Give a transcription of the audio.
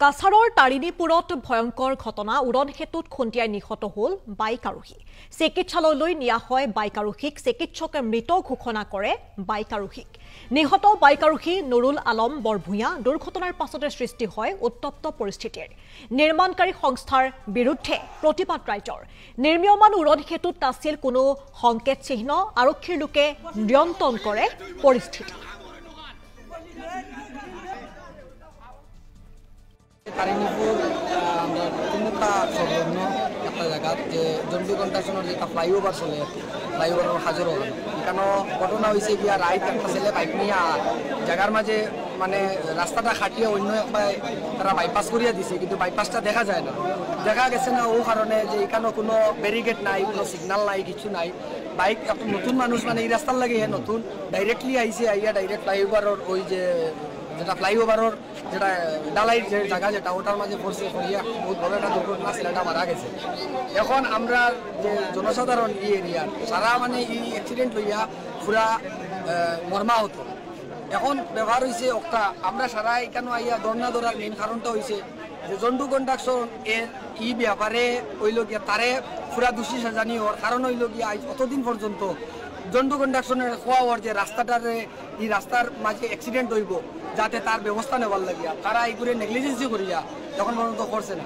কাছাৰৰ তাৰিণীপুৰত ভয়ংকৰ ঘটনা উড়ন সেতুত খুন্দিয়াই নিহত হল বাইক আৰোহী চিকিৎসালয়লৈ নিয়া হয় বাইক আৰোহীক চিকিৎসকে মৃত ঘোষণা কৰে বাইক আৰোহীক নিহত বাইক আৰোহী নুৰুল আলম বৰভূঞা দুৰ্ঘটনাৰ পাছতে সৃষ্টি হয় উত্তপ্ত পৰিস্থিতিৰ নিৰ্মাণকাৰী সংস্থাৰ বিৰুদ্ধে প্ৰতিবাদ ৰাইজৰ নিৰ্মীয়মান উড়ন সেতুত নাছিল কোনো সংকেত চিহ্ন আৰক্ষীৰ লোকে নিয়ন্ত্ৰণ কৰে পৰিস্থিতি তারিণীপুর আমরা তিনটা সংলগ্ন একটা জায়গা যে জম্বি কন্ট্রাকশনের যে ফ্লাইওভার চলে ফ্লাইওভারের হাজার এখানে ঘটনা হয়েছে গিয়া রাইট একটা ছেলে বাইক নিয়ে জায়গার মাঝে মানে রাস্তাটা খাটিয়ে অন্য একটা তারা বাইপাস করিয়া দিছে কিন্তু বাইপাসটা দেখা যায় না দেখা গেছে না ও কারণে যে এখানে কোনো ব্যারিকেড নাই কোনো সিগনাল নাই কিছু নাই বাইক একটা নতুন মানুষ মানে এই রাস্তার লাগে নতুন ডাইরেক্টলি আইসে আইয়া ডাইরেক্ট ফ্লাইওভারের ওই যে যেটা ফ্লাইওভারের যেটা ডালাইয়ের যে জায়গা যেটা ওটার মাঝে পড়ছে পড়িয়া বহুত বড় একটা দুর্ঘটনা ছেলেটা মারা গেছে এখন আমরা যে জনসাধারণ এই এরিয়ার সারা মানে এই অ্যাক্সিডেন্ট হইয়া পুরা মর্মাহত এখন ব্যবহার হয়েছে একটা আমরা সারা এখানে আইয়া ধর্ণা ধরার মেইন কারণটা হয়েছে যে জন্টু কন্ট্রাকশন এর ই ব্যাপারে হইল গিয়া তারে পুরা দোষী সাজানি হওয়ার কারণ হইল গিয়া অতদিন পর্যন্ত জন্টু কন্ট্রাকশনের হওয়ার যে রাস্তাটারে এই রাস্তার মাঝে অ্যাক্সিডেন্ট হইব যাতে তার ব্যবস্থা নেওয়ার লাগিয়া তারা এই করে নেগলিজেন্সি করিয়া তখন পর্যন্ত করছে না।